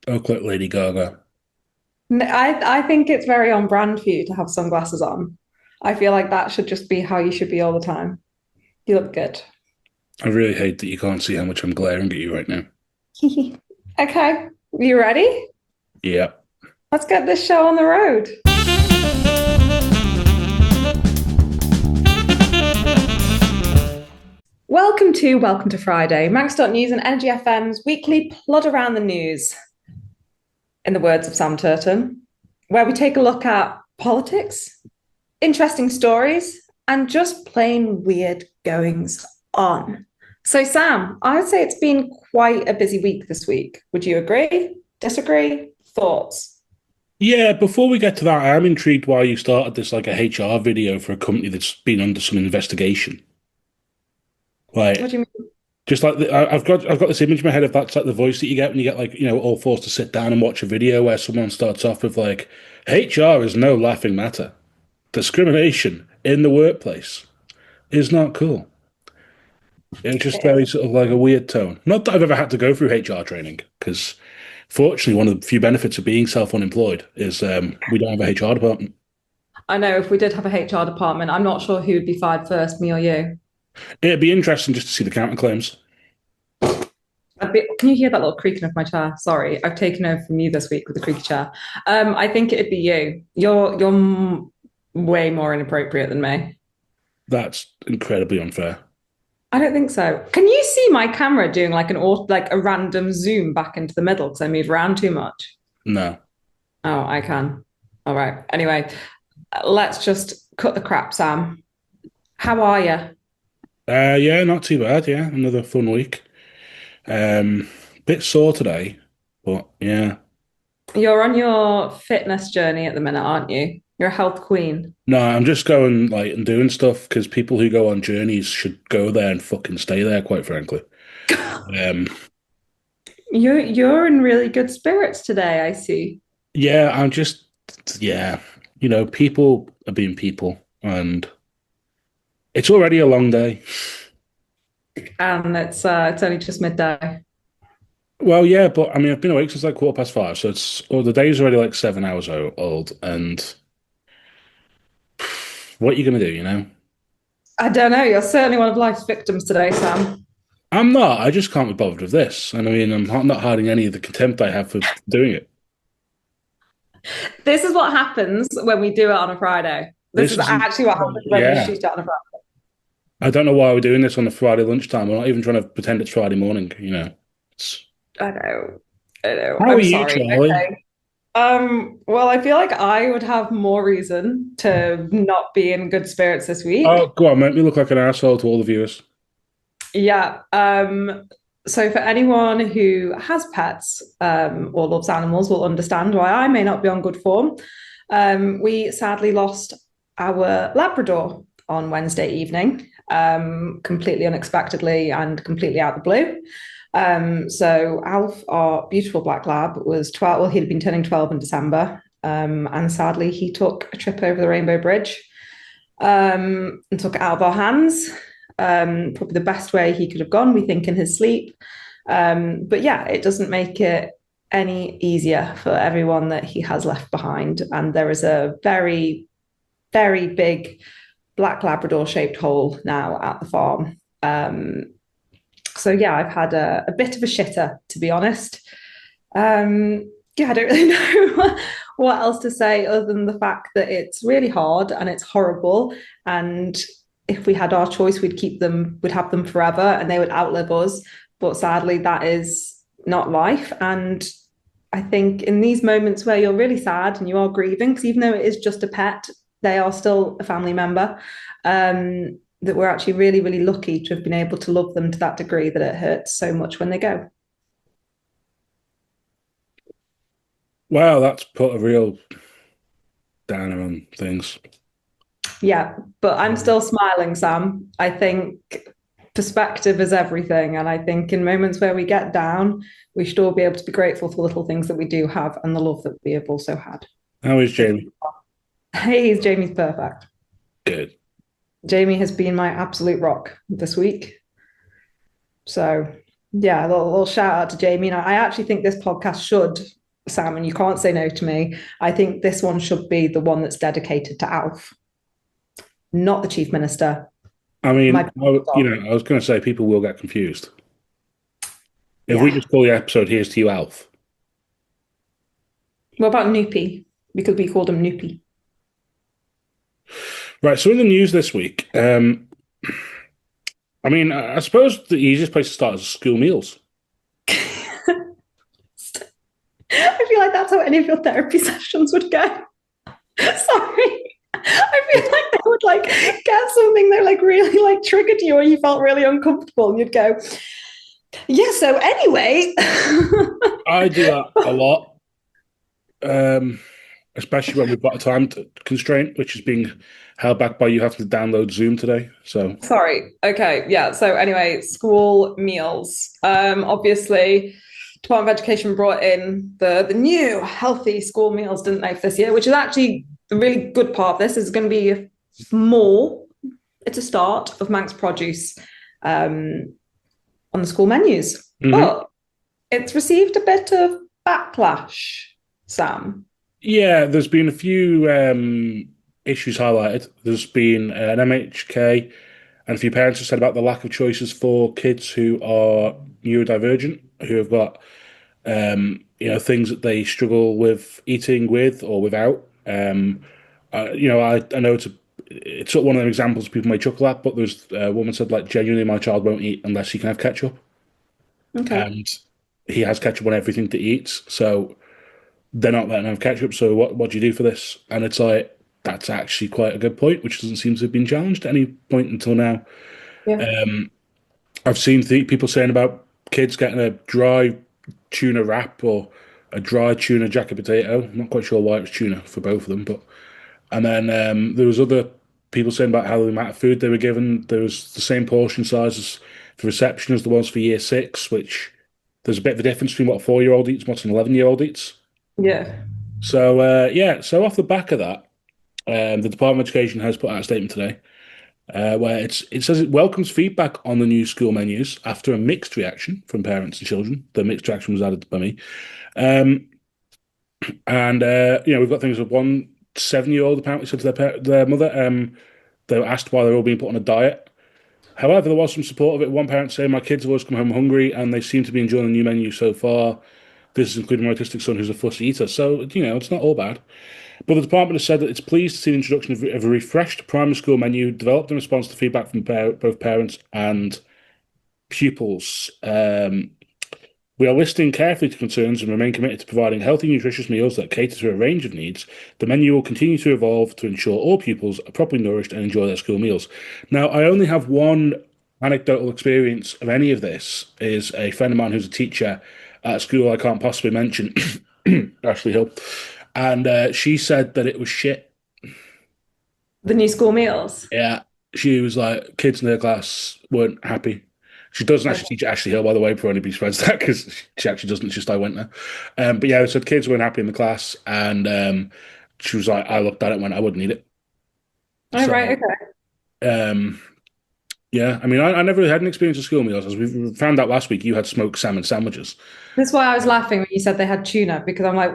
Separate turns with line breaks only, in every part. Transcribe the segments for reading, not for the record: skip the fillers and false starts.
Oh, click Lady Gaga.
I think it's very on brand for you to have sunglasses on. I feel like that should just be how you should be all the time. You look good.
I really hate that you can't see how much I'm glaring at you right now.
Okay, you ready?
Yeah.
Let's get this show on the road. Welcome to Friday, Manx.news and Energy FM's weekly plod around the news, in the words of Sam Turton, where we take a look at politics, interesting stories, and just plain weird goings on. So, Sam, I would say it's been quite a busy week this week. Would you agree? Disagree? Thoughts?
Yeah, before we get to that, I am intrigued why you started this like a HR video for a company that's been under some investigation.
What
Like,
do you mean?
just like I've got this image in my head of that's like the voice that you get when you get like all forced to sit down and watch a video where someone starts off with like HR is no laughing matter. Discrimination in the workplace is not cool. It's just very sort of like a weird tone. Not that I've ever had to go through HR training, because fortunately, one of the few benefits of being self-unemployed is we don't have a HR department.
I know if we did have a HR department, I'm not sure who would be fired first, me or you.
It'd be interesting just to see the counterclaims.
Can you hear that little creaking of my chair? Sorry, I've taken over from you this week with the creaky chair. I think it'd be you. You're way more inappropriate than me.
That's incredibly unfair.
I don't think so. Can you see my camera doing like a random zoom back into the middle because I move around too much?
No.
Oh, I can. All right. Anyway, let's just cut the crap, Sam. How are you?
Yeah, not too bad. Yeah, another fun week. Bit sore today, but yeah.
You're on your fitness journey at the minute, aren't you? You're a health queen.
No, I'm just going like and doing stuff because people who go on journeys should go there and fucking stay there, quite frankly. Um,
You're in really good spirits today, I see.
yeah, I'm just yeah, people are being people, and it's already a long day.
And it's only just midday.
Well, yeah, but I mean, I've been awake since like 5:15, so the day's already like 7 hours old, and what are you gonna do, you know?
I don't know. You're certainly one of life's victims today, Sam.
I'm not. I just can't be bothered with this, and I mean, I'm not hiding any of the contempt I have for doing it.
This is what happens when we do it on a Friday. This
This
is
isn't.
actually what happens when we
Yeah,
shoot it on a Friday.
I don't know why we're doing this on a Friday lunchtime. We're not even trying to pretend it's Friday morning, you know. It's,
I know. I know.
how are
I'm
you,
sorry.
Charlie?
Okay. Well, I feel like I would have more reason to not be in good spirits this
Oh,
week.
go on, make me look like an asshole to all the viewers.
Yeah. So for anyone who has pets, or loves animals will understand why I may not be on good form. We sadly lost our Labrador on Wednesday evening, completely unexpectedly and completely out of the blue. So Alf, our beautiful black lab, was 12. Well, he'd been turning 12 in December. And sadly, he took a trip over the Rainbow Bridge, and took it out of our hands. Probably the best way he could have gone, we think, in his sleep. But yeah, it doesn't make it any easier for everyone that he has left behind. And there is a very, very big black Labrador shaped hole now at the farm. So yeah, I've had a bit of a shitter, to be honest. Yeah, I don't really know what else to say other than the fact that it's really hard and it's horrible. And if we had our choice, we'd have them forever and they would outlive us. But sadly, that is not life. And I think in these moments where you're really sad and you are grieving, because even though it is just a pet, they are still a family member. That we're actually really, really lucky to have been able to love them to that degree that it hurts so much when they go.
Wow, that's put a real downer on things.
Yeah, but I'm still smiling, Sam. I think perspective is everything. And I think in moments where we get down, we should all be able to be grateful for the little things that we do have and the love that we have also had.
How is Jamie?
Hey, Jamie's perfect.
Good.
Jamie has been my absolute rock this week. So Yeah, a little shout out to Jamie. And I actually think this podcast should, Sam, and you can't say no to me. I think this one should be the one that's dedicated to Alf, not the chief minister.
I
My
mean, I was going to say people will get confused. If we
yeah.
just call the episode "Here's to You, Alf,"
What about Noopy? Because we called him Noopy.
right? So in the news this week, I mean, I suppose the easiest place to start is school meals.
I feel like that's how any of your therapy sessions would go. Sorry. I feel like they would like get something that like really like triggered you or you felt really uncomfortable and you'd go, yeah, so anyway.
I do that a lot, um, especially when we've got a time constraint, which is being held back by you having to download Zoom today. So
Sorry. Okay. Yeah. So anyway, school meals. Obviously, Department of Education brought in the new healthy school meals, didn't they, for this year? Which is actually the really good part of this is going to be more. It's a start of Manx produce on the school menus,
mhm.
but it's received a bit of backlash. Sam.
Yeah, there's been a few issues highlighted. There's been an MHK and a few parents have said about the lack of choices for kids who are neurodivergent, who have got things that they struggle with eating with or without. I know it's sort of one of them examples people may chuckle at, but there's a woman said like genuinely my child won't eat unless he can have ketchup,
Okay.
and he has ketchup on everything that he eats, so they're not letting him have ketchup. So what do you do for this? And it's like that's actually quite a good point, which doesn't seem to have been challenged at any point until now.
Yeah.
I've seen people saying about kids getting a dry tuna wrap or a dry tuna jacket potato. I'm not quite sure why it was tuna for both of them, but and then there was other people saying about how the amount of food they were given. There was the same portion sizes for reception as there was for year six, which there's a bit of a difference between what a 4-year-old eats and what an 11-year-old eats.
Yeah.
So yeah, so off the back of that, the Department of Education has put out a statement today where it says it welcomes feedback on the new school menus after a mixed reaction from parents and children. The mixed reaction was added by me, um, and we've got things of one 7-year old apparently said to their mother they were asked why they're all being put on a diet. However, there was some support of it. One parent saying, "My kids have always come home hungry, and they seem to be enjoying the new menu so far. This is including my autistic son, who's a fussy eater." So it's not all bad. But the department has said that it's pleased to see the introduction of a refreshed primary school menu developed in response to feedback from both parents and pupils. We are listening carefully to concerns and remain committed to providing healthy, nutritious meals that cater to a range of needs. The menu will continue to evolve to ensure all pupils are properly nourished and enjoy their school meals. Now, I only have one anecdotal experience of any of this. Is a friend of mine who's a teacher at a school I can't possibly mention, Ashley Hill, and she said that it was shit.
The new school meals.
Yeah, she was like, kids in her class weren't happy. She doesn't
Okay.
actually teach at Ashley Hill, by the way, for anybody spreads that, because she actually doesn't. It's just I went there. But yeah, so kids weren't happy in the class, and she was like, I looked at it and went, I wouldn't eat it.
Oh,
So
right. Okay.
um, yeah, I mean, I never really had an experience of school meals. As we found out last week, you had smoked salmon sandwiches.
That's why I was laughing when you said they had tuna because I'm like,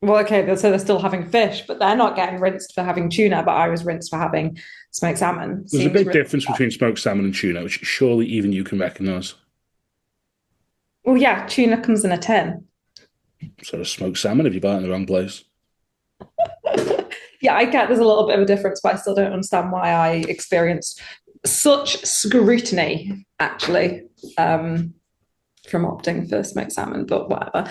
well, okay, so they're still having fish, but they're not getting rinsed for having tuna, but I was rinsed for having smoked salmon.
There's a
Seems
big
really
difference between smoked salmon and tuna, which surely even you can recognise.
well, yeah, tuna comes in a tin.
So does smoked salmon if you buy it in the wrong place.
Yeah, I get there's a little bit of a difference, but I still don't understand why I experienced such scrutiny actually from opting for smoked salmon, but whatever.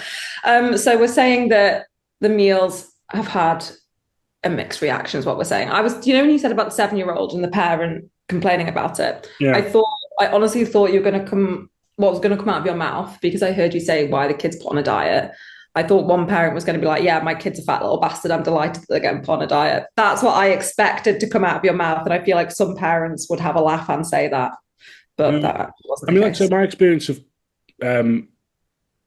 So we're saying that the meals have had a mixed reaction, is what we're saying. I was, when you said about the 7-year-old and the parent complaining about it,
Yeah.
I honestly thought you were going to what was going to come out of your mouth because I heard you say why the kids put on a diet. I thought one parent was going to be like, yeah, my kid's a fat little bastard. I'm delighted that they're getting put on a diet. That's what I expected to come out of your mouth. And I feel like some parents would have a laugh and say that, but
Uh,
that wasn't
I
the
mean, like I
case.
said, my experience of um,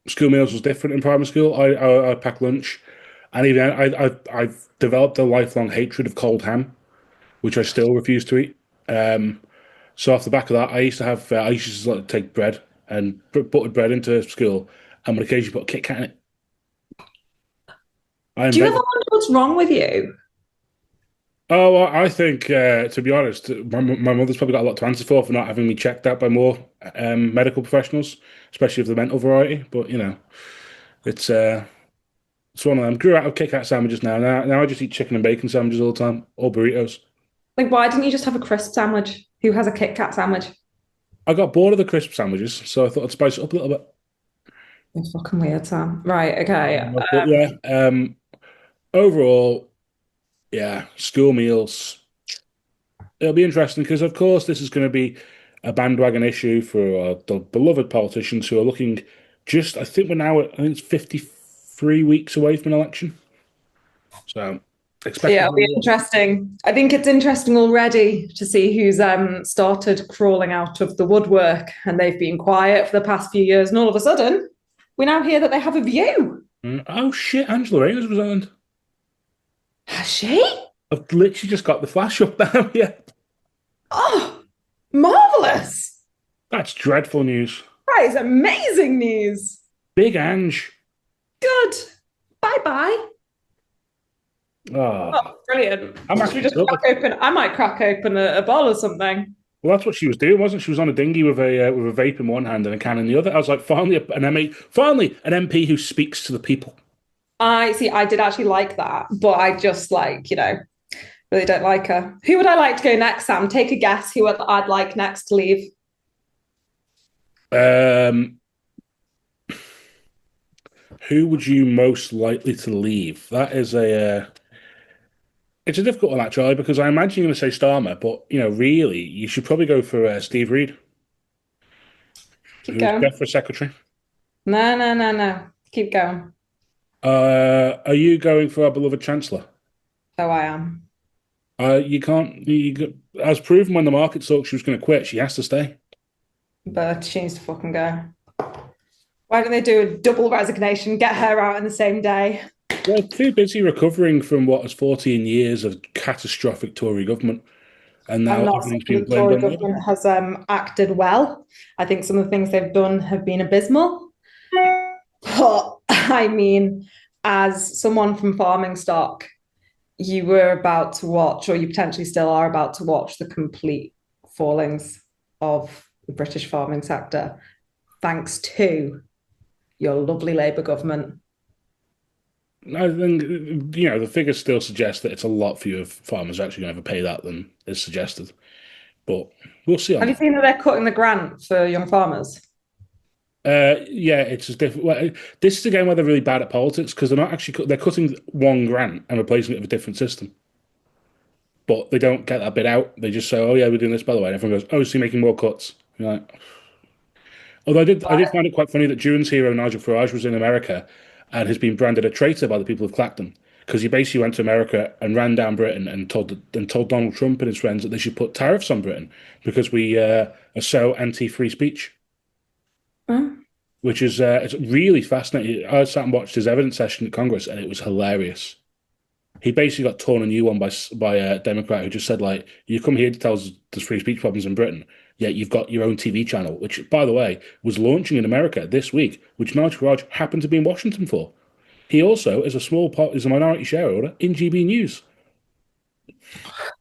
school meals was different in primary school. I pack lunch, and even I've developed a lifelong hatred of cold ham, which I still refuse to eat. So off the back of that, I used to take bread and put buttered bread into school, and would occasionally put a Kit Kat in it. I
Do you ever
invented.
wonder what's wrong with you?
Oh, well, I think, to be honest, my mother's probably got a lot to answer for not having me checked out by more medical professionals, especially of the mental variety. But it's one of them. Grew out of Kit Kat sandwiches now. Now I just eat chicken and bacon sandwiches all the time, or burritos.
Like, why didn't you just have a crisp sandwich? Who has a Kit Kat sandwich?
I got bored of the crisp sandwiches, so I thought I'd spice it up a little bit.
It's fucking weird, Sam. Right, okay.
But yeah, overall, yeah, school meals. It'll be interesting because, of course, this is going to be a bandwagon issue for the beloved politicians who are looking just, I think we're now at, I think it's 53 weeks away from an election. So expect
Yeah,
a
it'll be
lot.
interesting. I think it's interesting already to see who's started crawling out of the woodwork, and they've been quiet for the past few years, and all of a sudden, we now hear that they have a view.
Oh shit, Angela Rayner's resigned.
Has she?
I've literally just got the flash up now. Yeah,
Oh, marvelous!
that's dreadful news.
That is amazing news.
Big Ange.
Good. Bye bye.
Oh,
Oh, brilliant.
I'm
Should we
actually
just
still.
crack open? I might crack open a bottle or something.
Well, that's what she was doing, wasn't she? She was on a dinghy with a vape in one hand and a can in the other. I was like, finally an MP who speaks to the people.
I see. I did actually like that, but I just really don't like her. Who would I like to go next, Sam? Take a guess who I'd like next to leave.
Um, who would you most likely to leave? That is it's a difficult one actually because I imagine you're going to say Starmer, but really, you should probably go for Steve Reed,
Keep
who's
going.
Defra secretary.
No, no, no, no. Keep going.
Are you going for our beloved Chancellor?
Oh, I am.
You can't. As proven when the market thought she was going to quit, she has to stay.
But she needs to fucking go. Why don't they do a double resignation, get her out in the same day?
They're too busy recovering from what is 14 years of catastrophic Tory government, and
I'm
now
not
everything's
saying
being
the
blamed
Tory
on the other.
government has acted well. I think some of the things they've done have been abysmal. But I mean, as someone from farming stock, you were about to watch, or you potentially still are about to watch, the complete fallings of the British farming sector, thanks to your lovely Labour government.
I think the figures still suggest that it's a lot fewer farmers actually going to ever pay that than is suggested, but we'll see on
Have you
that.
seen that they're cutting the grant for young farmers?
Yeah, it's just different. Well, this is again where they're really bad at politics because they're not actually they're cutting one grant and replacing it with a different system, but they don't get that bit out. They just say, "Oh yeah, we're doing this by the way." And everyone goes, "Oh, so you're making more cuts?" You're like, although I did find it quite funny that June's hero Nigel Farage was in America and has been branded a traitor by the people of Clacton because he basically went to America and ran down Britain and told Donald Trump and his friends that they should put tariffs on Britain because we are so anti-free speech.
Hmm?
Which is it's really fascinating. I sat and watched his evidence session at Congress, and it was hilarious. He basically got torn a new one by a Democrat who just said like, "You come here to tell us there's free speech problems in Britain, yet you've got your own TV channel, which, by the way, was launching in America this week, which Nigel Farage happened to be in Washington for. He also is a minority shareholder in GB News.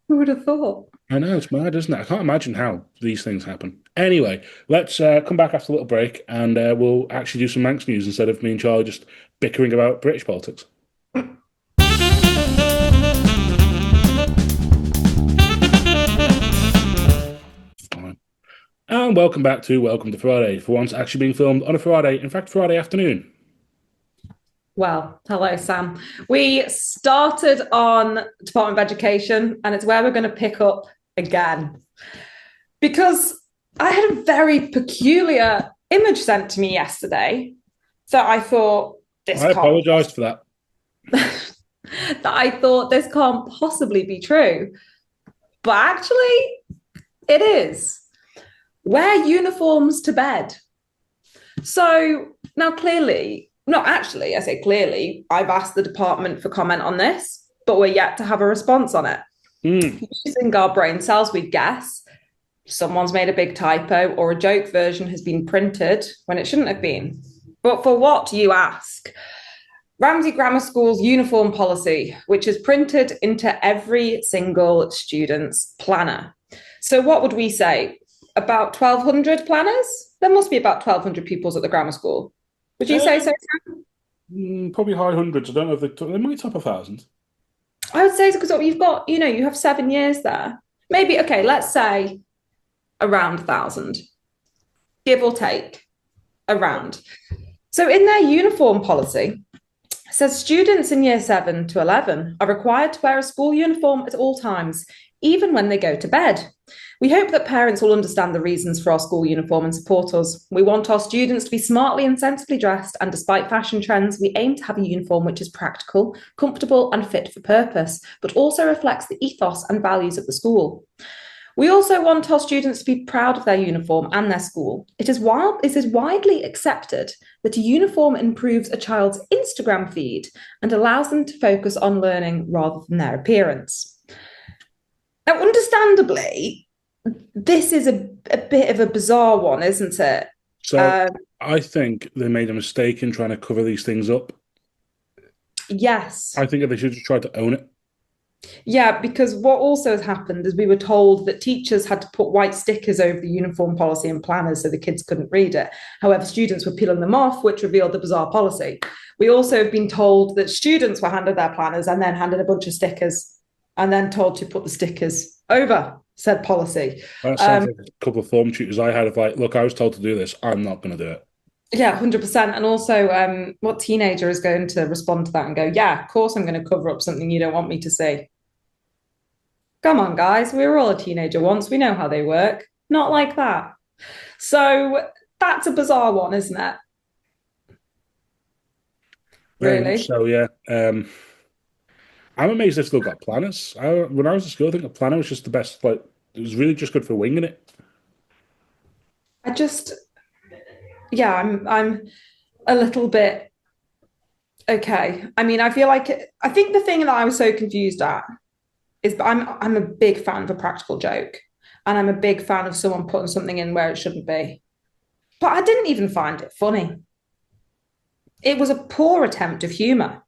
Who would have thought?
I know, it's mad, isn't it? I can't imagine how these things happen. Anyway, let's come back after a little break and we'll actually do some Manx news instead of me and Charlie just bickering about British politics. And welcome back to Welcome to Friday, for once actually being filmed on a Friday, in fact, Friday afternoon.
Well, hello, Sam. We started on Department of Education, and it's where we're going to pick up again. Because I had a very peculiar image sent to me yesterday that I thought
I apologised for that.
that I thought this can't possibly be true. But actually, it is. Wear uniforms to bed. So now clearly, not actually, I say clearly, I've asked the department for comment on this, but we're yet to have a response on it. Using our brain cells, we guess someone's made a big typo or a joke version has been printed when it shouldn't have been. But for what, you ask? Ramsey Grammar School's uniform policy, which is printed into every single student's planner. So, what would we say? About 1,200 planners? There must be about 1,200 pupils at the grammar school. Would you say so?
Probably high hundreds. I don't know if they might top 1,000.
I would say so because you've got, you have 7 years there. Maybe, okay, let's say around 1,000, give or take, around. So, in their uniform policy, it says students in year 7 to 11 are required to wear a school uniform at all times, even when they go to bed. We hope that parents will understand the reasons for our school uniform and support us. We want our students to be smartly and sensibly dressed, and despite fashion trends, we aim to have a uniform which is practical, comfortable, and fit for purpose, but also reflects the ethos and values of the school. We also want our students to be proud of their uniform and their school. It is widely accepted that a uniform improves a child's Instagram feed and allows them to focus on learning rather than their appearance. Now, understandably, this is a bit of a bizarre one, isn't it?
So I think they made a mistake in trying to cover these things up.
Yes.
I think they should just try to own it.
Yeah, because what also has happened is we were told that teachers had to put white stickers over the uniform policy and planners so the kids couldn't read it. However, students were peeling them off, which revealed the bizarre policy. We also have been told that students were handed their planners and then handed a bunch of stickers and then told to put the stickers over said policy.
That sounds like a couple of form tutors I had of like, look, I was told to do this. I'm not going to do it.
Yeah, 100%. And also, what teenager is going to respond to that and go, yeah, of course I'm going to cover up something you don't want me to see? Come on, guys. We were all a teenager once. We know how they work. Not like that. So that's a bizarre one, isn't it?
Very
Really?
much so, yeah. I'm amazed they've still got planners. When I was at school, I think a planner was just the best. Like, it was really just good for winging it.
I just, yeah, I'm a little bit okay. I mean, I think the thing that I was so confused at is I'm a big fan of a practical joke, and I'm a big fan of someone putting something in where it shouldn't be. But I didn't even find it funny. It was a poor attempt of humour.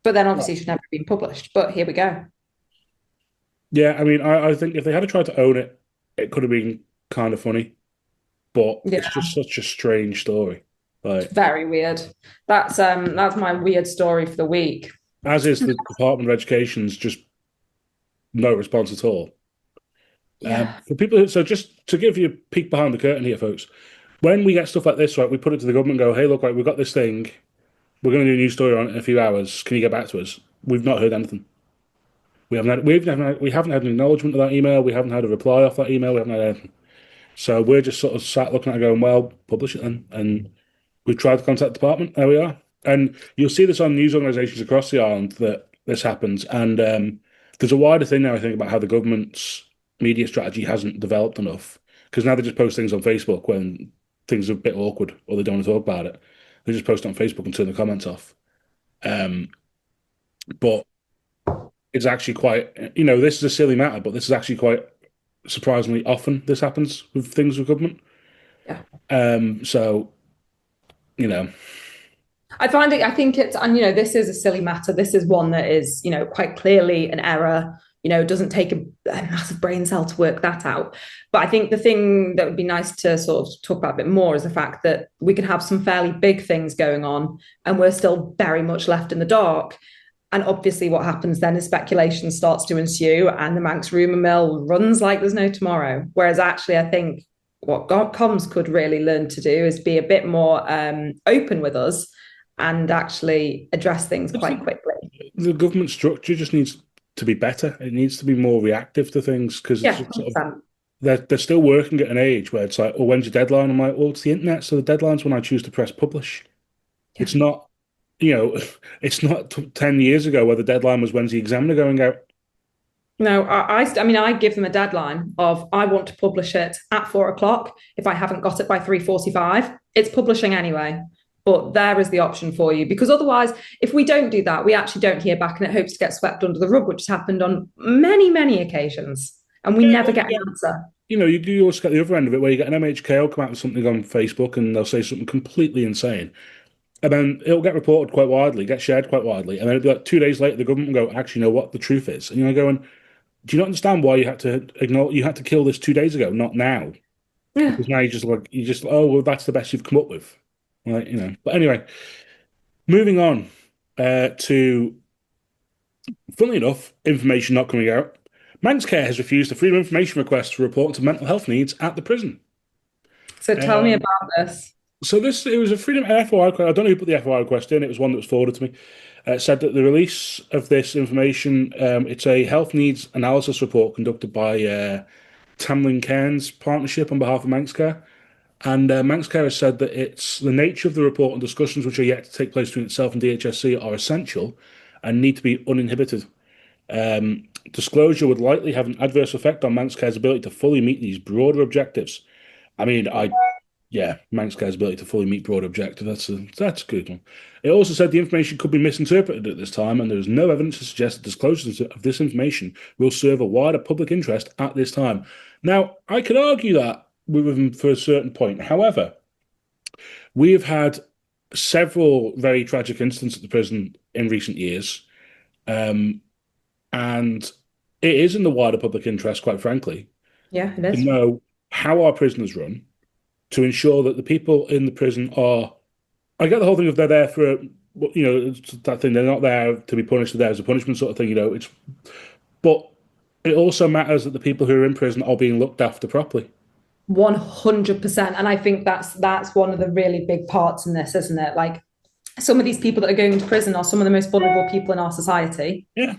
But then obviously it should never have been published. But here we go.
Yeah, I mean, I think if they had tried to own it, it could have been kind of funny. But
Yeah,
it's just such a strange story. Like,
very weird. That's my weird story for the week.
as is the Department of Education's just no response at all.
Yeah.
For people so just to give you a peek behind the curtain here, folks, when we get stuff like this, right, we put it to the government and go, hey, look, right, we've got this thing. We're going to do a news story on it in a few hours. Can you get back to us? We've not heard anything. We haven't had an acknowledgement of that email. We haven't had a reply off that email. We haven't had anything. So we're just sort of sat looking at it going, well, publish it then. And we've tried to contact the department. There we are. And you'll see this on news organisations across the island that this happens. And there's a wider thing now, I think, about how the government's media strategy hasn't developed enough. Because now they just post things on Facebook when things are a bit awkward or they don't want to talk about it. They just post it on Facebook and turn the comments off. But it's actually quite, this is a silly matter, but this is actually quite surprisingly often this happens with things with government.
Yeah.
So,
I think it's, and this is a silly matter. This is one that is, quite clearly an error. Doesn't take a massive brain cell to work that out. But I think the thing that would be nice to sort of talk about a bit more is the fact that we can have some fairly big things going on and we're still very much left in the dark. And obviously what happens then is speculation starts to ensue and the Manx rumour mill runs like there's no tomorrow. Whereas actually, I think what comms could really learn to do is be a bit more open with us and actually address things quite quickly.
The government structure just needs to be better. It needs to be more reactive to things because they're still working at an age where it's like, oh, when's your deadline? I'm like, well, it's the internet, so the deadline's when I choose to press publish. Yeah. It's not, it's not 10 years ago where the deadline was when's the examiner going out.
No, I mean, I give them a deadline of I want to publish it at 4:00. If I haven't got it by 3:45, it's publishing anyway. But there is the option for you, because otherwise, if we don't do that, we actually don't hear back and it hopes to get swept under the rug, which has happened on many, many occasions. and we
Yeah,
never
well,
get an answer.
you do also get the other end of it where you get an MHKO come out with something on Facebook and they'll say something completely insane. And then it'll get reported quite widely, get shared quite widely. And then it'll be like 2 days later, the government will go, actually, you know what the truth is? And you're going, do you not understand why you had to ignore, you had to kill this 2 days ago, not now?
Yeah.
Because now oh, well, that's the best you've come up with. Right, But anyway, moving on to, funnily enough, information not coming out. Manx Care has refused a freedom of information request for reporting to mental health needs at the prison.
So tell me
Um,
about this.
so it was a freedom an FOI request. I don't know who put the FOI request in. It was one that was forwarded to me. It said that the release of this information, it's a health needs analysis report conducted by Tamlin Cairns Partnership on behalf of Manx Care. And Manx Care has said that it's the nature of the report and discussions which are yet to take place between itself and DHSC are essential and need to be uninhibited. Disclosure would likely have an adverse effect on Manx Care's ability to fully meet these broader objectives. I mean, yeah, Manx Care's ability to fully meet broader objectives. That's a good one. It also said the information could be misinterpreted at this time, and there is no evidence to suggest that disclosures of this information will serve a wider public interest at this time. Now, I could argue that with them for a certain point. However, we have had several very tragic incidents at the prison in recent years, and it is in the wider public interest, quite frankly,
Yeah, it
to
is.
know how our prisons run, to ensure that the people in the prison are. I get the whole thing of they're there for, it's that thing. They're not there to be punished. They're there as a punishment sort of thing. But it also matters that the people who are in prison are being looked after properly.
100%. And I think that's one of the really big parts in this, isn't it? Like some of these people that are going into prison are some of the most vulnerable people in our society,
Yeah,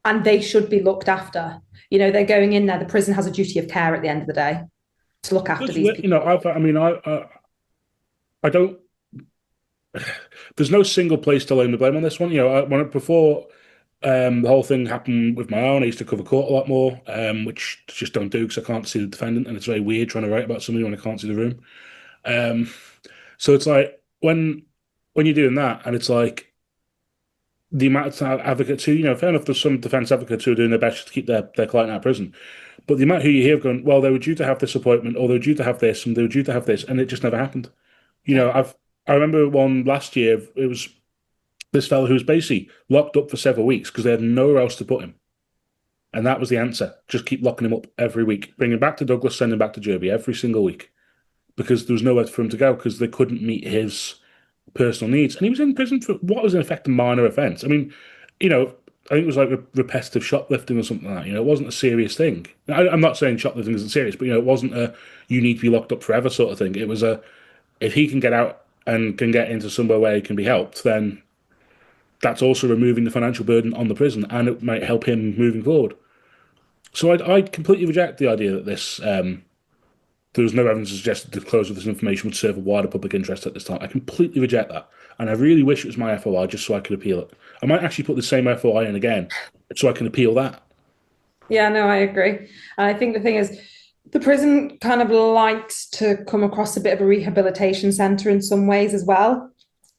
and they should be looked after. You know, they're going in there. The prison has a duty of care at the end of the day to look after
because
these people.
I mean, I don't. There's no single place to lay the blame on this one. Before the whole thing happened with my own, I used to cover court a lot more, which I just don't do because I can't see the defendant, and it's very weird trying to write about somebody when I can't see the room. Um, so it's like when you're doing that, and it's like the amount of advocates who, fair enough, there's some defense advocates who are doing their best to keep their client out of prison. But the amount who you hear going, well, they were due to have this appointment, or they were due to have this, and they were due to have this, and it just never happened. You
Yeah.
know, I remember one last year. It was this fellow who was basically locked up for several weeks because they had nowhere else to put him, and that was the answer. Just keep locking him up every week, bring him back to Douglas, send him back to Derby every single week because there was nowhere for him to go because they couldn't meet his personal needs. And he was in prison for what was in effect a minor offence. I mean, I think it was like repetitive shoplifting or something like that. It wasn't a serious thing. I'm not saying shoplifting isn't serious, but it wasn't a you need to be locked up forever sort of thing. It was a if he can get out and can get into somewhere where he can be helped, then that's also removing the financial burden on the prison and it might help him moving forward. So I completely reject the idea that there was no evidence to suggest that the disclosure of this information would serve a wider public interest at this time. I completely reject that. And I really wish it was my FOI just so I could appeal it. I might actually put the same FOI in again so I can appeal that.
Yeah, no, I agree. And I think the thing is, the prison kind of likes to come across a bit of a rehabilitation centre in some ways as well.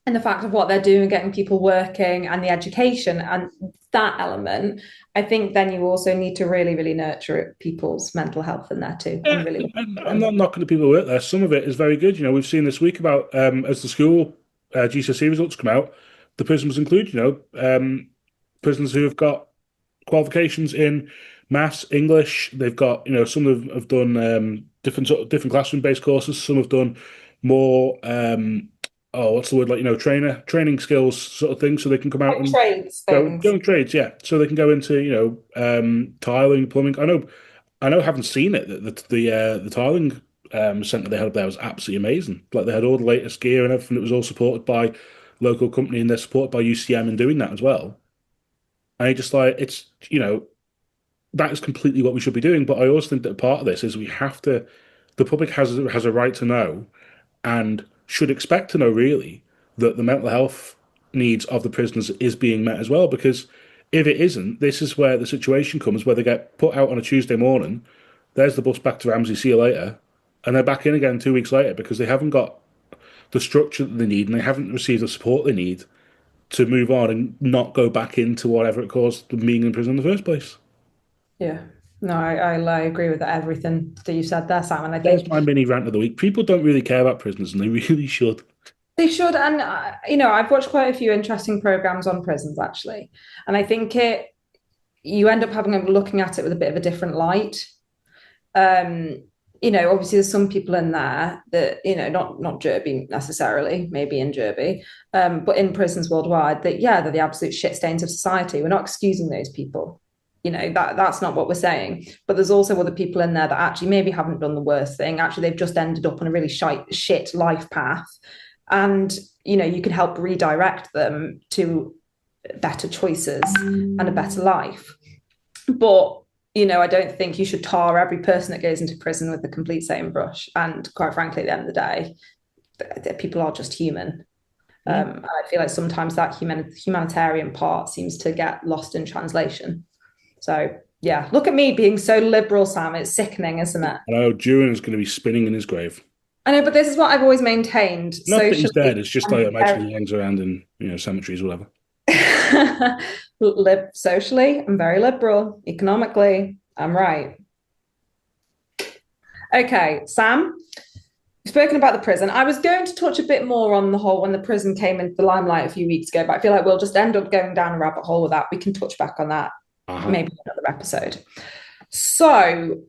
And the fact of what they're doing, getting people working and the education and that element, I think then you also need to really, really nurture people's mental health in there too
Yeah,
and really look
and
at
I'm not
them.
knocking the people who work there. Some of it is very good. We've seen this week about as the school GCSE results come out, the prisons include, prisoners who have got qualifications in maths, English. They've got, some have done different classroom based courses. Some have done more, what's the word, like, training skills sort of thing, so they can come out
Like
and
trades
go
things.
in trades. Yeah, so they can go into, tiling, plumbing. I know, haven't seen it. The tiling centre they had up there was absolutely amazing. Like they had all the latest gear and everything. It was all supported by local company, and they're supported by UCM in doing that as well. And I just like it's that is completely what we should be doing. But I also think that part of this is we have to. The public has a right to know and should expect to know really that the mental health needs of the prisoners is being met as well. Because if it isn't, this is where the situation comes where they get put out on a Tuesday morning. There's the bus back to Ramsey. See you later, and they're back in again 2 weeks later because they haven't got the structure that they need and they haven't received the support they need to move on and not go back into whatever it caused them being in prison in the first place.
Yeah. No, I agree with everything that you said there, Sam. And I
There's
think
my mini rant of the week. People don't really care about prisoners, and they really should.
they should. And, I've watched quite a few interesting programs on prisons, actually. And I think you end up looking at it with a bit of a different light. Um, Obviously there's some people in there that, not Derby necessarily, maybe in Derby, but in prisons worldwide that, yeah, they're the absolute shit stains of society. We're not excusing those people. That's not what we're saying. But there's also other people in there that actually maybe haven't done the worst thing. Actually, they've just ended up on a really shit life path. And, you can help redirect them to better choices and a better life. But I don't think you should tar every person that goes into prison with the complete same brush. And quite frankly, at the end of the day, people are just human.
Yeah.
I feel like sometimes that humanitarian part seems to get lost in translation. So yeah, look at me being so liberal, Sam. It's sickening, isn't it?
I know Duran is going to be spinning in his grave.
I know, but this is what I've always maintained
Not that he's
socially
dead. It's just like I
and
imagine he hangs around in cemeteries or whatever.
live socially. I'm very liberal. Economically, I'm right. Okay, Sam, we've spoken about the prison. I was going to touch a bit more on the whole when the prison came into the limelight a few weeks ago, but I feel like we'll just end up going down a rabbit hole with that. We can touch back on that
Uh-huh.
maybe in another episode. So,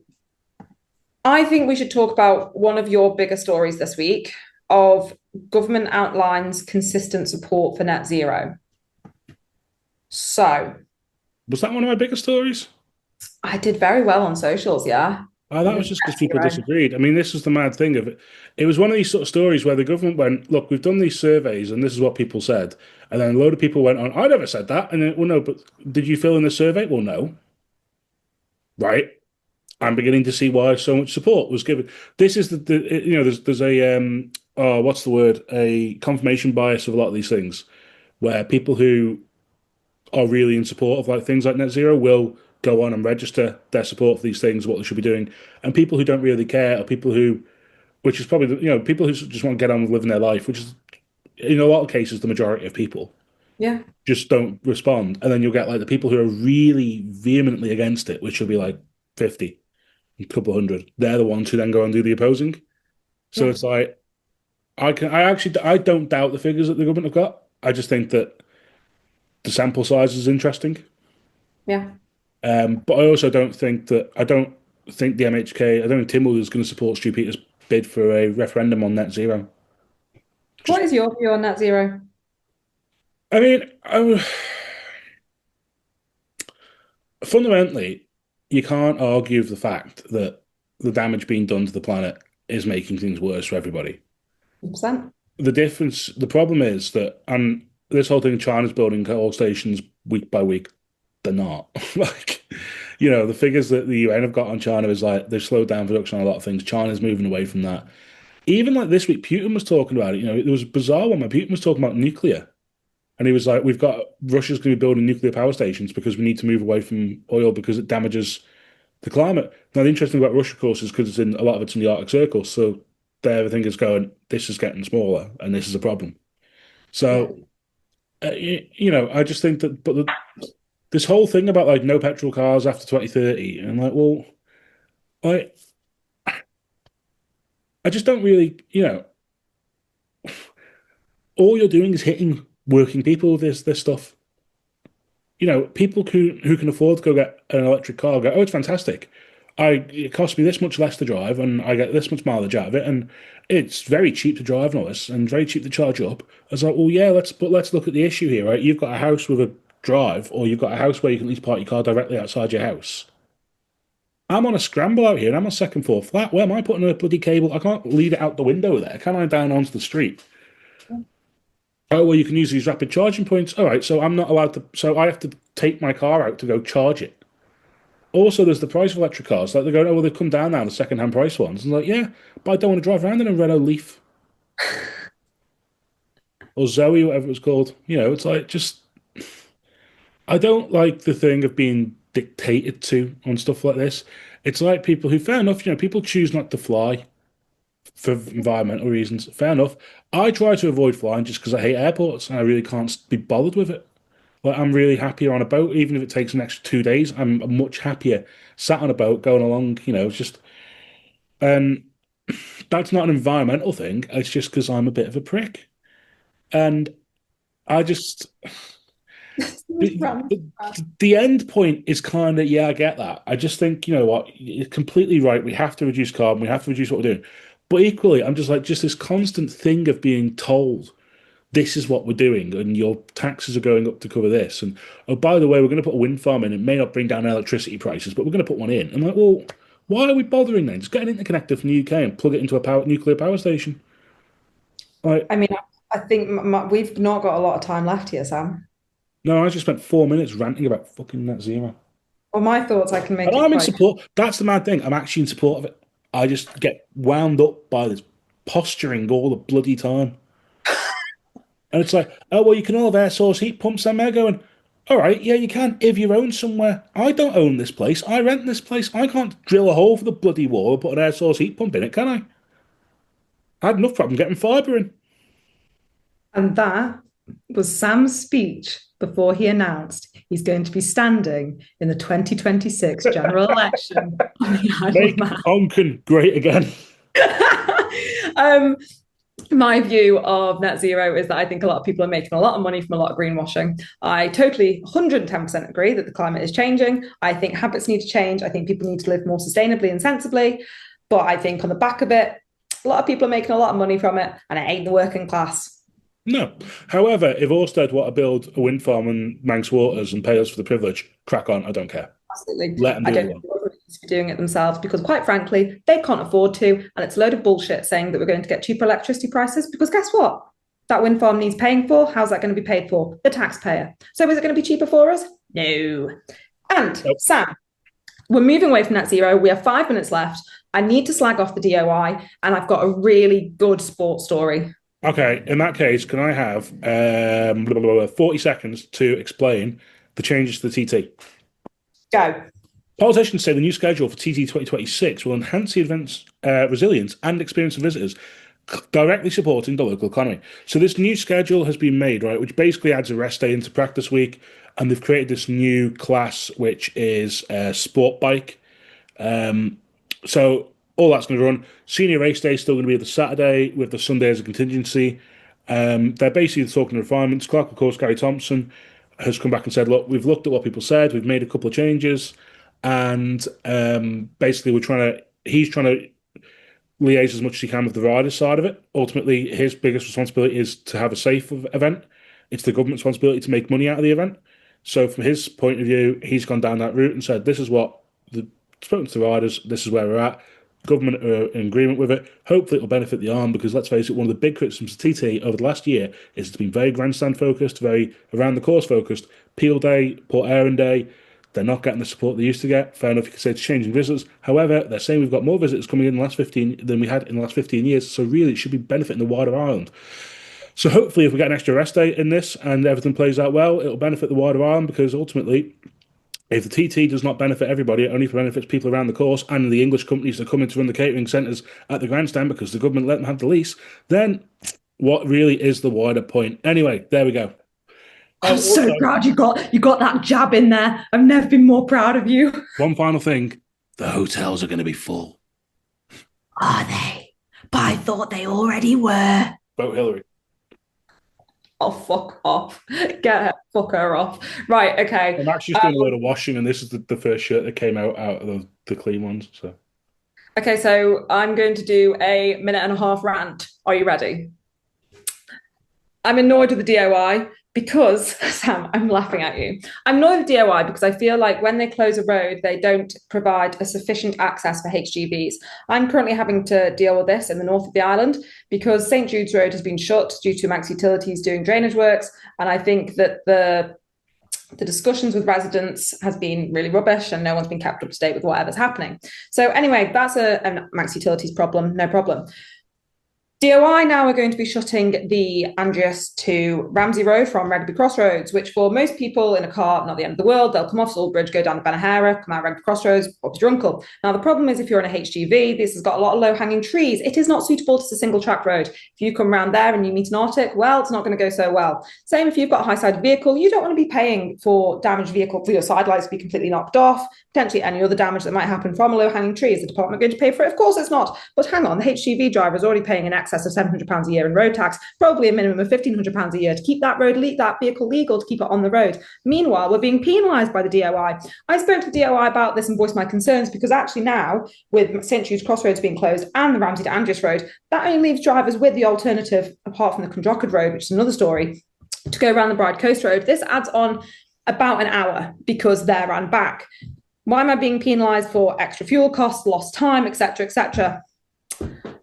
I think we should talk about one of your bigger stories this week of government outlines consistent support for net zero. So,
Was that one of my biggest stories?
I did very well on socials, yeah.
Oh, that was
With
just because
net
people
zero.
disagreed. I mean, this was the mad thing of it. It was one of these sort of stories where the government went, look, we've done these surveys and this is what people said. And then a load of people went on, I never said that. And then, well, no, but did you fill in the survey? Well, no. Right. I'm beginning to see why so much support was given. This is there's a, what's the word? A confirmation bias of a lot of these things where people who are really in support of like things like net zero will go on and register their support for these things, what they should be doing. And people who don't really care are people who, which is probably, people who just want to get on with living their life, which is in a lot of cases, the majority of people
Yeah,
just don't respond. And then you'll get like the people who are really vehemently against it, which will be like 50, a couple hundred. They're the ones who then go and do the opposing. So
yeah,
it's like, I don't doubt the figures that the government have got. I just think that the sample size is interesting.
yeah.
But I don't think the MHK, I don't think Tynwald is going to support Stu Peters' bid for a referendum on net zero.
What
Just,
is your view on net zero?
I mean, fundamentally, you can't argue with the fact that the damage being done to the planet is making things worse for everybody.
100%.
The problem is that, and this whole thing, China's building coal stations week by week, they're not. Like, the figures that the UN have got on China is like they've slowed down production on a lot of things. China's moving away from that. Even like this week, Putin was talking about it. There was a bizarre one where Putin was talking about nuclear. And he was like, Russia's going to be building nuclear power stations because we need to move away from oil because it damages the climate. Now, the interesting thing about Russia, of course, is because a lot of it's in the Arctic Circle. So everything is going, this is getting smaller and this is a problem.
Yeah,
So, I just think that, this whole thing about like no petrol cars after 2030, and I'm like, well, I, I just don't really, all you're doing is hitting working people with this stuff. People who can afford to go get an electric car go, oh, it's fantastic. It costs me this much less to drive, and I get this much mileage out of it, and it's very cheap to drive and all this, and very cheap to charge up. I was like, well, yeah, let's look at the issue here, right? You've got a house with a drive, or you've got a house where you can at least park your car directly outside your house. I'm on a scramble out here, and I'm on second floor flat. Where am I putting a bloody cable? I can't lead it out the window there. Can I down onto the street? Oh, well, you can use these rapid charging points. All right, so I'm not allowed to. So I have to take my car out to go charge it. Also, there's the price of electric cars. Like they're going, oh, well, they've come down now, the second-hand price ones. And like, yeah, but I don't want to drive around in a Renault Leaf or Zoe, whatever it's called. It's like just I don't like the thing of being dictated to on stuff like this. It's like people who, fair enough, people choose not to fly for environmental reasons. Fair enough. I try to avoid flying just because I hate airports and I really can't be bothered with it. Like I'm really happier on a boat, even if it takes an extra 2 days. I'm much happier sat on a boat going along. It's just and that's not an environmental thing. It's just because I'm a bit of a prick, and I just the,
Rant.
the, the end point is kind of yeah, I get that. I just think you know what, you're completely right. We have to reduce carbon. We have to reduce what we're doing. But equally, I'm just like just this constant thing of being told this is what we're doing, and your taxes are going up to cover this. And oh, by the way, we're going to put a wind farm in. It may not bring down electricity prices, but we're going to put one in. I'm like, well, why are we bothering then? Just get an interconnector from the UK and plug it into a nuclear power station. Like,
I mean, I think we've not got a lot of time left here, Sam.
no, I just spent 4 minutes ranting about fucking net zero.
Well, my thoughts, I can
And
make it
I'm in
quite.
support. That's the mad thing. I'm actually in support of it. I just get wound up by this posturing all the bloody time. And it's like, oh, well, you can all have air source heat pumps. And they're going, all right, yeah, you can if you own somewhere. I don't own this place. I rent this place. I can't drill a hole for the bloody wall and put an air source heat pump in it, can I? I had enough problem getting fibre in.
And that was Sam's speech before he announced he's going to be standing in the 2026 general election on the Isle of
Make
Man.
Onken great again.
um, my view of net zero is that I think a lot of people are making a lot of money from a lot of greenwashing. I totally 110% agree that the climate is changing. I think habits need to change. I think people need to live more sustainably and sensibly. But I think on the back of it, a lot of people are making a lot of money from it, and it ain't the working class.
No. However, if Ørsted want to build a wind farm in Manx waters and pay us for the privilege, crack on. I don't care.
Absolutely.
Let them
I
do
don't
it
think
alone.
the government needs to be doing it themselves because, quite frankly, they can't afford to. And it's a load of bullshit saying that we're going to get cheaper electricity prices because guess what? That wind farm needs paying for. How's that going to be paid for? The taxpayer. So is it going to be cheaper for us? No. And
Nope.
Sam, we're moving away from net zero. We have 5 minutes left. I need to slag off the DOI, and I've got a really good sports story.
Okay, in that case, can I have 40 seconds to explain the changes to the TT?
Go.
Politicians say the new schedule for TT 2026 will enhance the event's resilience and experience of visitors, directly supporting the local economy. So this new schedule has been made, right, which basically adds a rest day into practice week, and they've created this new class, which is sport bike. So all that's going to run. Senior race day is still going to be the Saturday with the Sunday as a contingency. They're basically talking refinements. Clerk of course, Gary Thompson, has come back and said, look, we've looked at what people said, we've made a couple of changes, and basically he's trying to liaise as much as he can with the rider side of it. Ultimately, his biggest responsibility is to have a safe event. It's the government's responsibility to make money out of the event. So from his point of view, he's gone down that route and said, this is what the spoken to the riders, this is where we're at. Government are in agreement with it. Hopefully, it will benefit the arm because let's face it, one of the big criticisms of TT over the last year is it's been very grandstand focused, very around the course focused. Peel Day, Port Erin Day, they're not getting the support they used to get. Fair enough, you could say it's changing visitors. However, they're saying we've got more visitors coming in the last 15 than we had in the last 15 years. So really, it should be benefiting the wider island. So hopefully, if we get an extra rest day in this and everything plays out well, it'll benefit the wider island because ultimately, if the TT does not benefit everybody, it only benefits people around the course and the English companies that come in to run the catering centres at the grandstand because the government let them have the lease, then what really is the wider point? Anyway, there we go.
I'm so proud you got that jab in there. I've never been more proud of you.
One final thing. The hotels are going to be full.
Are they? But I thought they already were.
Vote Hillary.
Oh, fuck off. Fuck her off. Right, okay.
I'm actually just doing a load of washing, and this is the first shirt that came out of the clean ones. So
Okay, so I'm going to do a minute and a half rant. Are you ready? I'm annoyed with the DOI because, Sam, I'm laughing at you. I'm annoyed with DOI because I feel like when they close a road, they don't provide a sufficient access for HGVs. I'm currently having to deal with this in the north of the island because St Jude's Road has been shut due to Manx Utilities doing drainage works. And I think that the discussions with residents has been really rubbish and no one's been kept up to date with whatever's happening. So anyway, that's a Max Utilities problem, no problem. DOI now are going to be shutting the Andreas to Ramsey Road from Rugby Crossroads, which for most people in a car, not the end of the world. They'll come off Salisbury, go down the Benahara, come out Rugby Crossroads, up to Drunkle. Now, the problem is if you're in a HGV, this has got a lot of low-hanging trees. It is not suitable to a single-track road. If you come around there and you meet an Arctic, well, it's not going to go so well. Same if you've got a high-sided vehicle, you don't want to be paying for damaged vehicle, for your side lights to be completely knocked off, potentially any other damage that might happen from a low-hanging tree. Is the department going to pay for it? Of course it's not. But hang on, the HGV driver is already paying an excess of £700 a year in road tax, probably a minimum of £1,500 a year to keep that vehicle legal, to keep it on the road. Meanwhile, we're being penalised by the DOI. I spoke to the DOI about this and voiced my concerns because actually now, with St Jude's Crossroads being closed and the Ramsey to Andreas Road, that only leaves drivers with the alternative, apart from the Clondrockard Road, which is another story, to go around the Bride Coast Road. This adds on about an hour because there and back. Why am I being penalised for extra fuel costs, lost time, etc., etc.?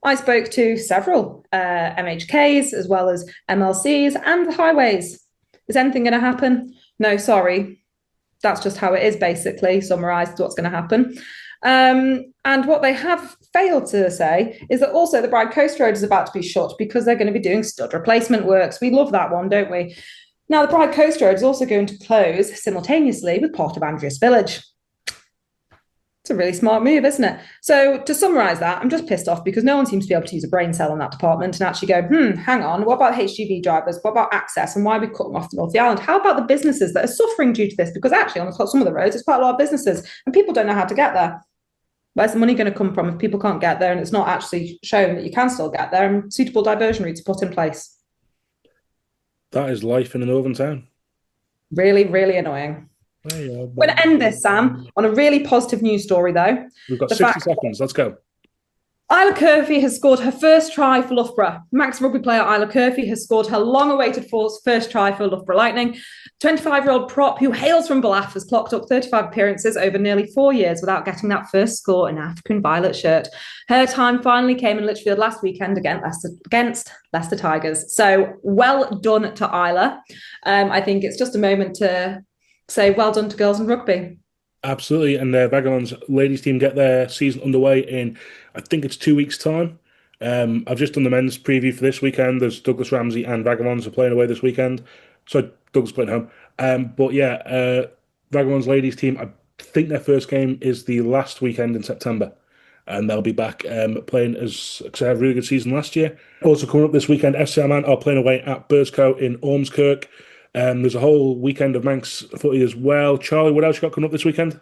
I spoke to several MHKs as well as MLCs and the highways. Is anything going to happen? No, sorry. That's just how it is, basically, summarised what's going to happen. And what they have failed to say is that also the Bride Coast Road is about to be shut because they're going to be doing stud replacement works. We love that one, don't we? Now, the Bride Coast Road is also going to close simultaneously with part of Andreas Village. It's a really smart move, isn't it? So to summarise that, I'm just pissed off because no one seems to be able to use a brain cell in that department and actually go, hang on, what about HGV drivers? What about access? And why are we cutting off the North of the Island? How about the businesses that are suffering due to this? Because actually on some of the roads, there's quite a lot of businesses and people don't know how to get there. Where's the money going to come from if people can't get there and it's not actually shown that you can still get there and suitable diversion routes put in place?
That is life in a northern town.
Really, really annoying. We're going to end this, Sam, on a really positive news story, though.
We've got 60 seconds. Let's go.
Isla Curfew has scored her first try for Loughborough. Manx rugby player Isla Curfew has scored her long-awaited first try for Loughborough Lightning. 25-year-old prop who hails from Ballaugh has clocked up 35 appearances over nearly 4 years without getting that first score in an African violet shirt. Her time finally came in Lichfield last weekend against Leicester Tigers. So well done to Isla. I think it's just a moment to say well done to girls in rugby.
Absolutely. And Vagamond's ladies team get their season underway in, I think it's 2 weeks' time. I've just done the men's preview for this weekend. There's Douglas Ramsey and Vagamond's are playing away this weekend. So Douglas playing home. But yeah, Vagamond's ladies team, I think their first game is the last weekend in September. And they'll be back playing because they had a really good season last year. Also coming up this weekend, FC Armagh are playing away at Burscough in Ormskirk. There's a whole weekend of Manx footy as well. Charlie, what else you got coming up this weekend?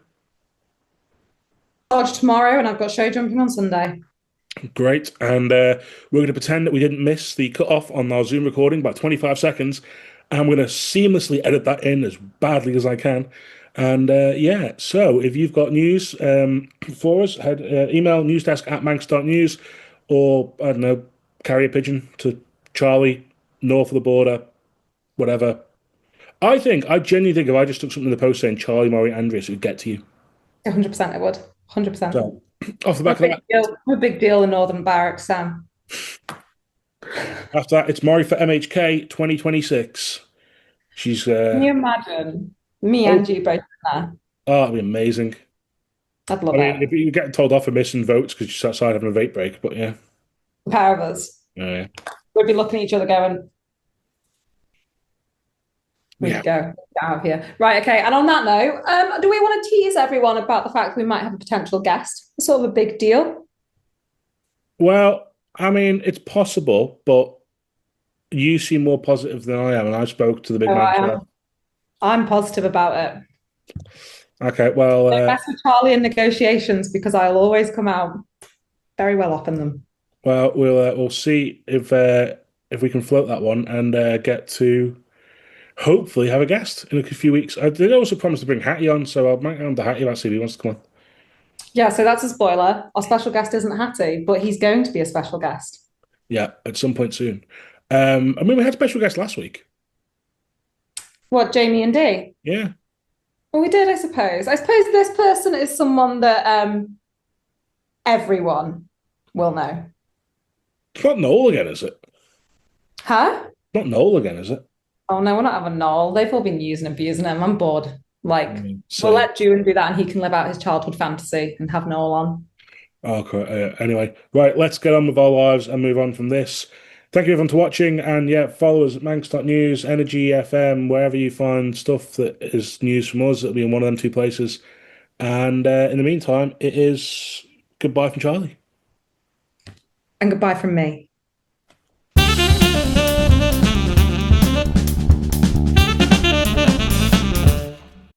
Lodge tomorrow, and I've got show jumping on Sunday.
Great. And we're going to pretend that we didn't miss the cut-off on our Zoom recording by 25 seconds. And I'm going to seamlessly edit that in as badly as I can. And yeah, so if you've got news for us, email newsdesk@manx.news or, I don't know, carry a pigeon to Charlie, north of the border, whatever. I genuinely think if I just stuck something in the post saying Charlie Murray Andreas, it would get to you.
100% it would. 100%.
So, off the back of that.
A big deal in Northern Barracks, Sam.
After that, it's Murray for MHK 2026. She's.
Can you imagine me and you both there?
Oh, that'd be amazing.
I'd love it.
If you get told off for missing votes because she's outside having a vape break, but yeah.
The pair of us.
Yeah.
We'd be looking at each other going, we
Yeah.
go out of here. Right, okay. And on that note, do we want to tease everyone about the fact we might have a potential guest? It's sort of a big deal.
Well, I mean, it's possible, but you seem more positive than I am, and I spoke to the big man.
I'm positive about it.
Okay, well,
Don't mess with Charlie in negotiations because I'll always come out very well off in them.
Well, we'll see if we can float that one and get to hopefully have a guest in a few weeks. I did also promise to bring Hattie on, so I might go on to Hattie. Let's see if he wants to come on.
Yeah, so that's a spoiler. Our special guest isn't Hattie, but he's going to be a special guest.
Yeah, at some point soon. I mean, we had special guests last week.
What, Jamie and Dee?
Yeah.
Well, we did, I suppose. I suppose this person is someone that everyone will know.
It's not Noel again, is it?
Huh?
Not Noel again, is it?
Oh, no, we're not having Noel. They've all been using and abusing him. I'm bored. Like,
So,
we'll let June do that and he can live out his childhood fantasy and have Noel on.
Okay. Anyway, right, let's get on with our lives and move on from this. Thank you everyone for watching, and yeah, follow us at Manx.news, Energy FM, wherever you find stuff that is news from us. It'll be in one of them two places. And in the meantime, it is goodbye from Charlie.
And goodbye from me.